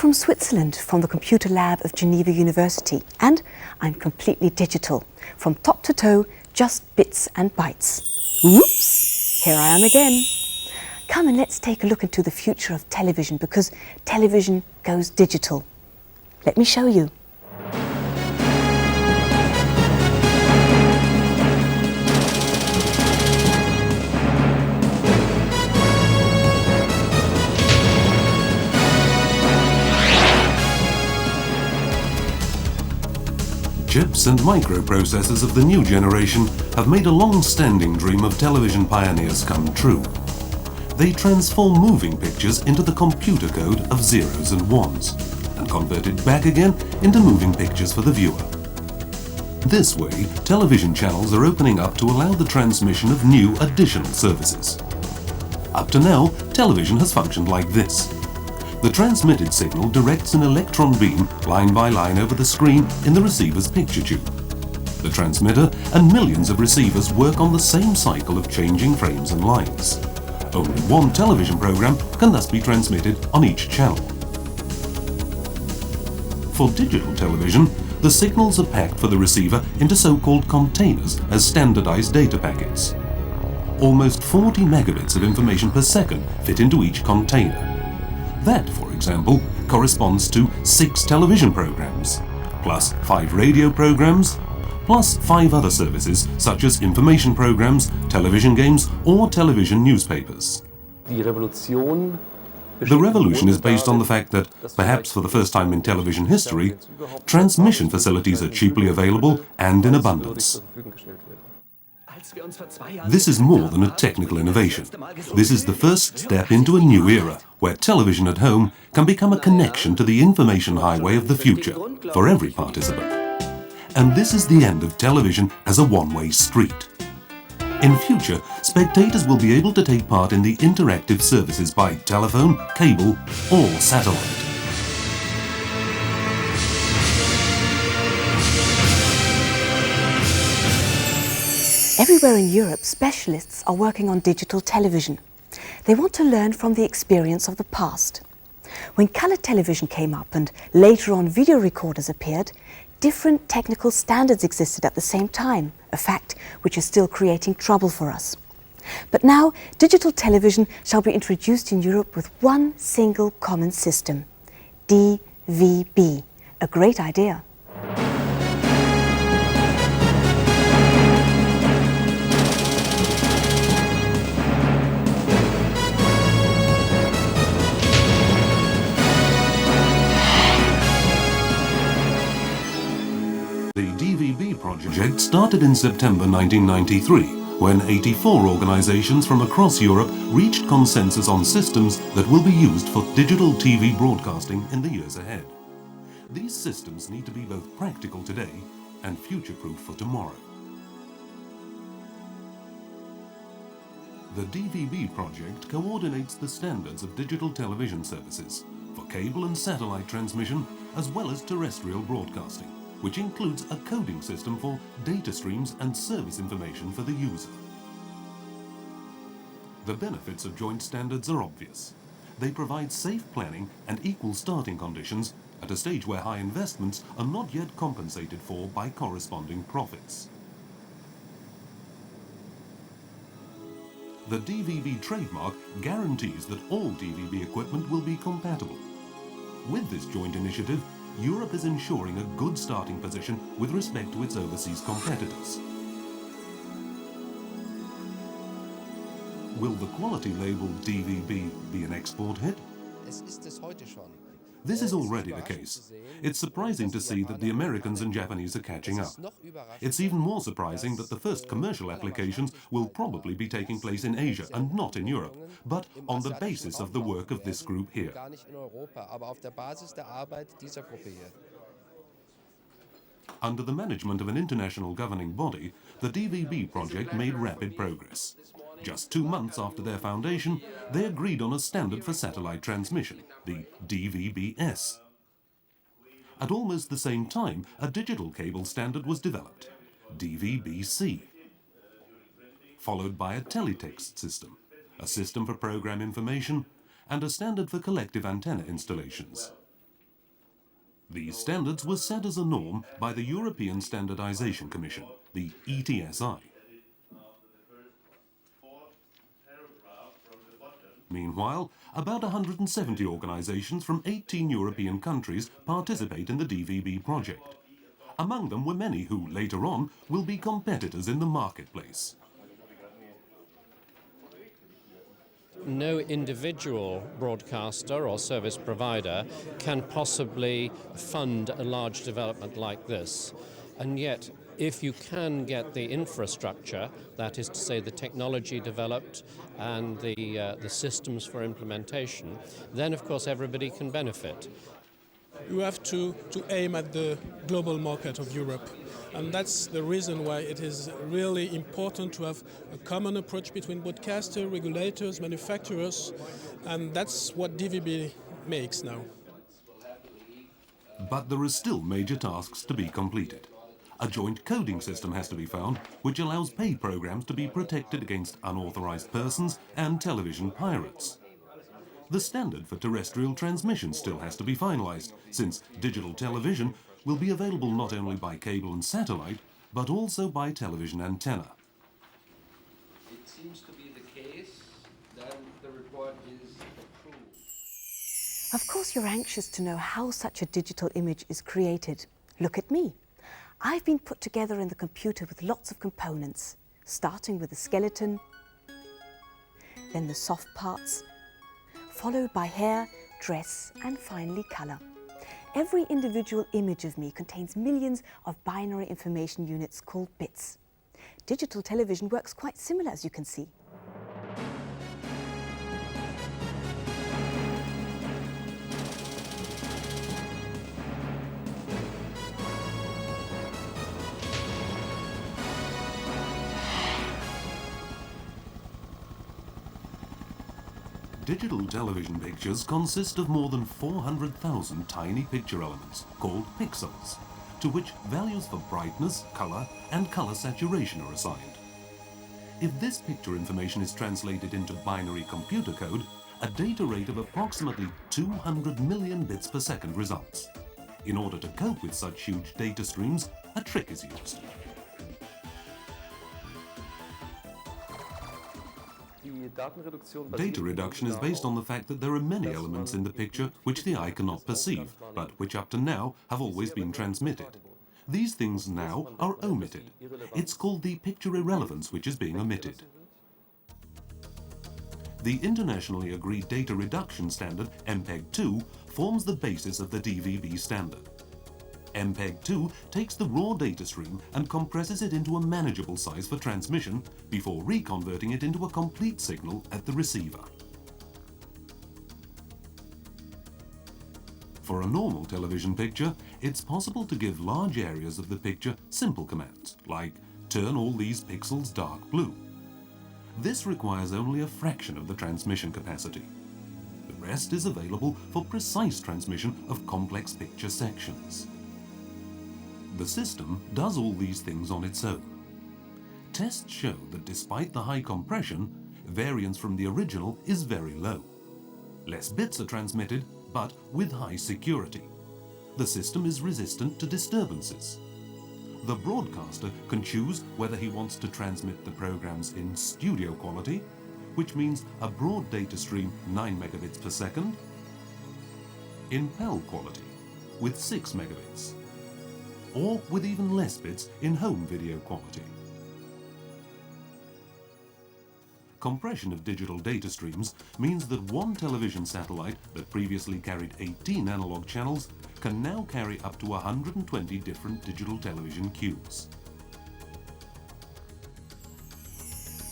from Switzerland, from the computer lab of Geneva University, and I'm completely digital, from top to toe, just bits and bytes. Whoops! Here I am again. Come and let's take a look into the future of television, because television goes digital. Let me show you. Chips and microprocessors of the new generation have made a long-standing dream of television pioneers come true. They transform moving pictures into the computer code of zeros and ones, and convert it back again into moving pictures for the viewer. This way, television channels are opening up to allow the transmission of new additional services. Up to now, television has functioned like this. The transmitted signal directs an electron beam line by line over the screen in the receiver's picture tube. The transmitter and millions of receivers work on the same cycle of changing frames and lines. Only one television program can thus be transmitted on each channel. For digital television, the signals are packed for the receiver into so-called containers as standardized data packets. Almost 40 megabits of information per second fit into each container. That, for example, corresponds to 6 television programs, plus 5 radio programs, plus 5 other services such as information programs, television games, or television newspapers. The revolution is based on the fact that, perhaps for the first time in television history, transmission facilities are cheaply available and in abundance. This is more than a technical innovation. This is the first step into a new era, where television at home can become a connection to the information highway of the future for every participant. And this is the end of television as a one-way street. In future, spectators will be able to take part in the interactive services by telephone, cable, or satellite. Everywhere in Europe, specialists are working on digital television. They want to learn from the experience of the past. When color television came up and later on video recorders appeared, different technical standards existed at the same time, a fact which is still creating trouble for us. But now, digital television shall be introduced in Europe with one single common system, DVB. A great idea. The DVB Project started in September 1993, when 84 organizations from across Europe reached consensus on systems that will be used for digital TV broadcasting in the years ahead. These systems need to be both practical today and future-proof for tomorrow. The DVB Project coordinates the standards of digital television services for cable and satellite transmission, as well as terrestrial broadcasting, which includes a coding system for data streams and service information for the user. The benefits of joint standards are obvious. They provide safe planning and equal starting conditions at a stage where high investments are not yet compensated for by corresponding profits. The DVB trademark guarantees that all DVB equipment will be compatible. With this joint initiative, Europe is ensuring a good starting position with respect to its overseas competitors. Will the quality label DVB be an export hit? This is already the case. It's surprising to see that the Americans and Japanese are catching up. It's even more surprising that the first commercial applications will probably be taking place in Asia and not in Europe, but on the basis of the work of this group here. Under the management of an international governing body, the DVB project made rapid progress. Just 2 months after their foundation, they agreed on a standard for satellite transmission, the DVB-S. At almost the same time, a digital cable standard was developed, DVB-C, followed by a teletext system, a system for program information, and a standard for collective antenna installations. These standards were set as a norm by the European Standardization Commission, the ETSI. Meanwhile, about 170 organizations from 18 European countries participate in the DVB project. Among them were many who, later on, will be competitors in the marketplace. No individual broadcaster or service provider can possibly fund a large development like this. And yet, if you can get the infrastructure, that is to say the technology developed and the systems for implementation, then of course everybody can benefit. You have to aim at the global market of Europe. And that's the reason why it is really important to have a common approach between broadcasters, regulators, manufacturers, and that's what DVB makes now. But there are still major tasks to be completed. A joint coding system has to be found, which allows paid programs to be protected against unauthorized persons and television pirates. The standard for terrestrial transmission still has to be finalized, since digital television will be available not only by cable and satellite, but also by television antenna. It seems to be the case that the report is approved. Of course you're anxious to know how such a digital image is created. Look at me. I've been put together in the computer with lots of components, starting with the skeleton, then the soft parts, followed by hair, dress, and finally colour. Every individual image of me contains millions of binary information units called bits. Digital television works quite similar, as you can see. Digital television pictures consist of more than 400,000 tiny picture elements, called pixels, to which values for brightness, color, and color saturation are assigned. If this picture information is translated into binary computer code, a data rate of approximately 200 million bits per second results. In order to cope with such huge data streams, a trick is used. Data reduction is based on the fact that there are many elements in the picture which the eye cannot perceive, but which up to now have always been transmitted. These things now are omitted. It's called the picture irrelevance which is being omitted. The internationally agreed data reduction standard, MPEG-2, forms the basis of the DVB standard. MPEG-2 takes the raw data stream and compresses it into a manageable size for transmission before reconverting it into a complete signal at the receiver. For a normal television picture, it's possible to give large areas of the picture simple commands, like turn all these pixels dark blue. This requires only a fraction of the transmission capacity. The rest is available for precise transmission of complex picture sections. The system does all these things on its own. Tests show that despite the high compression, variance from the original is very low. Less bits are transmitted, but with high security. The system is resistant to disturbances. The broadcaster can choose whether he wants to transmit the programs in studio quality, which means a broad data stream 9 megabits per second, in PAL quality with 6 megabits, or with even less bits in home video quality. Compression of digital data streams means that one television satellite that previously carried 18 analog channels can now carry up to 120 different digital television cues.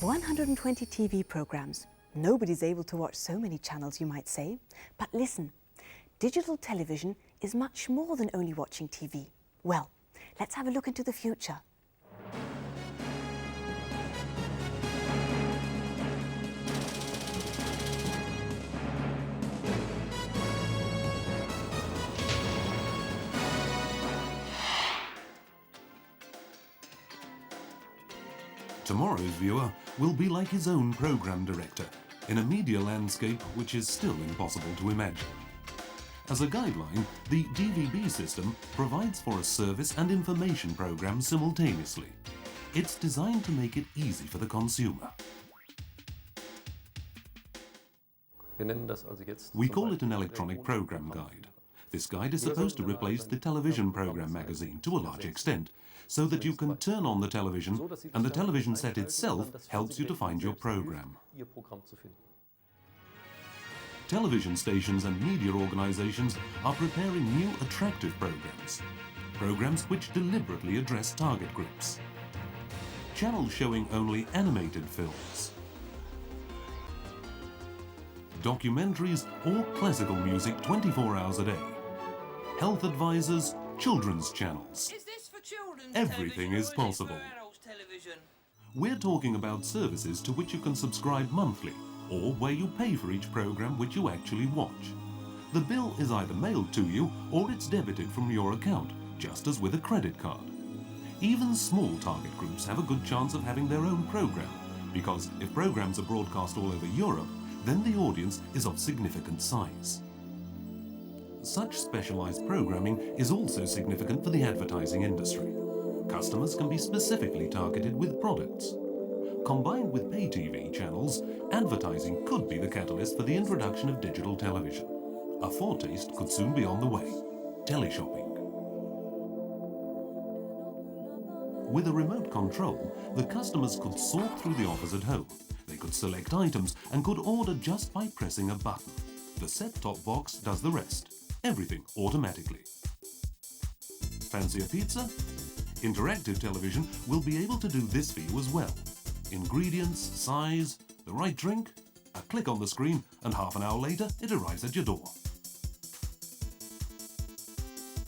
120 TV programs. Nobody's able to watch so many channels, you might say. But listen, digital television is much more than only watching TV. Well, let's have a look into the future. Tomorrow's viewer will be like his own program director, in a media landscape which is still impossible to imagine. As a guideline, the DVB system provides for a service and information program simultaneously. It's designed to make it easy for the consumer. We call it an electronic program guide. This guide is supposed to replace the television program magazine to a large extent, so that you can turn on the television and the television set itself helps you to find your program. Television stations and media organizations are preparing new attractive programs which deliberately address target groups. Channels showing only animated films, documentaries or classical music 24 hours a day, health advisors, children's channels. Is this for children's Everything is possible. adults television? We're talking about services to which you can subscribe monthly, or where you pay for each program which you actually watch. The bill is either mailed to you or it's debited from your account, just as with a credit card. Even small target groups have a good chance of having their own program, because if programs are broadcast all over Europe, then the audience is of significant size. Such specialized programming is also significant for the advertising industry. Customers can be specifically targeted with products. Combined with pay TV channels, advertising could be the catalyst for the introduction of digital television. A foretaste could soon be on the way: teleshopping. With a remote control, the customers could sort through the offers at home. They could select items and could order just by pressing a button. The set-top box does the rest. Everything automatically. Fancy a pizza? Interactive television will be able to do this for you as well. Ingredients, size, the right drink, a click on the screen, and half an hour later it arrives at your door.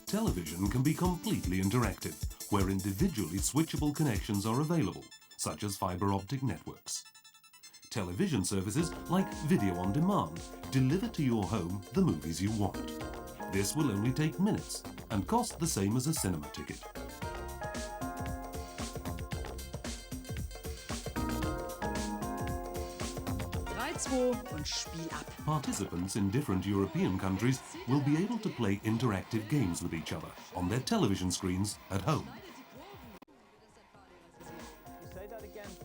Television can be completely interactive, where individually switchable connections are available, such as fiber optic networks. Television services like Video on Demand deliver to your home the movies you want. This will only take minutes and cost the same as a cinema ticket. Und Spiel ab. Participants in different European countries will be able to play interactive games with each other on their television screens at home.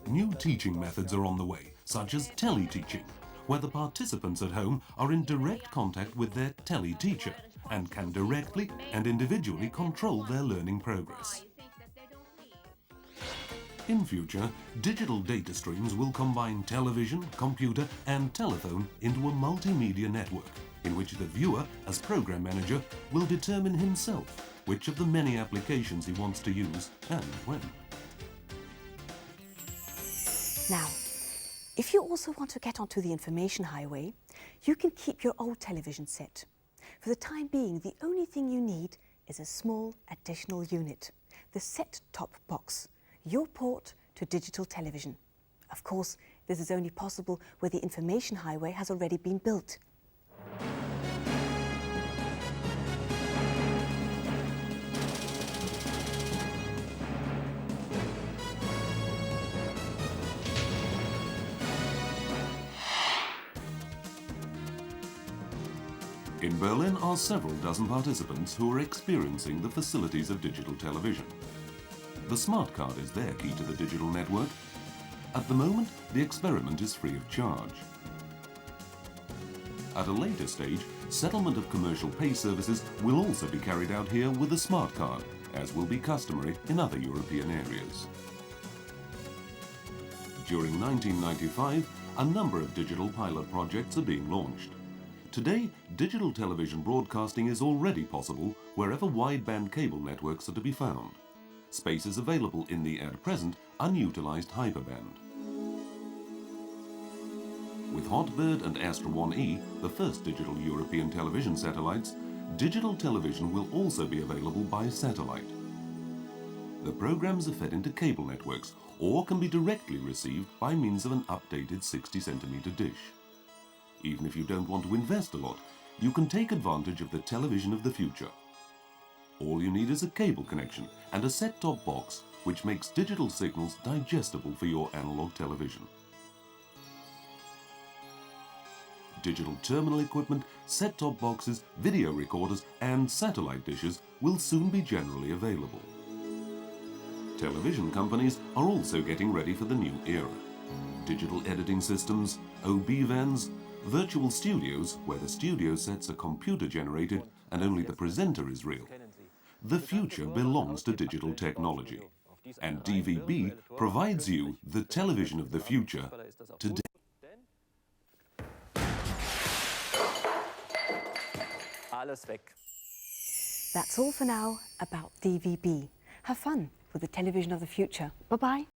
New teaching methods are on the way, such as tele-teaching, where the participants at home are in direct contact with their tele-teacher and can directly and individually control their learning progress. In future, digital data streams will combine television, computer and telephone into a multimedia network in which the viewer, as program manager, will determine himself which of the many applications he wants to use and when. Now, if you also want to get onto the information highway, you can keep your old television set. For the time being, the only thing you need is a small additional unit, the set-top box, your port to digital television. Of course, this is only possible where the information highway has already been built. In Berlin are several dozen participants who are experiencing the facilities of digital television. The smart card is their key to the digital network. At the moment, the experiment is free of charge. At a later stage, settlement of commercial pay services will also be carried out here with a smart card, as will be customary in other European areas. During 1995, a number of digital pilot projects are being launched. Today, digital television broadcasting is already possible wherever wideband cable networks are to be found. Space is available in the, at present, unutilized hyperband. With Hotbird and Astra 1E, the first digital European television satellites, digital television will also be available by satellite. The programs are fed into cable networks or can be directly received by means of an updated 60cm dish. Even if you don't want to invest a lot, you can take advantage of the television of the future. All you need is a cable connection and a set-top box which makes digital signals digestible for your analog television. Digital terminal equipment, set-top boxes, video recorders and satellite dishes will soon be generally available. Television companies are also getting ready for the new era. Digital editing systems, OB vans, virtual studios where the studio sets are computer-generated and only the presenter is real. The future belongs to digital technology, and DVB provides you the television of the future today. Alles weg. That's all for now about DVB. Have fun with the television of the future. Bye-bye.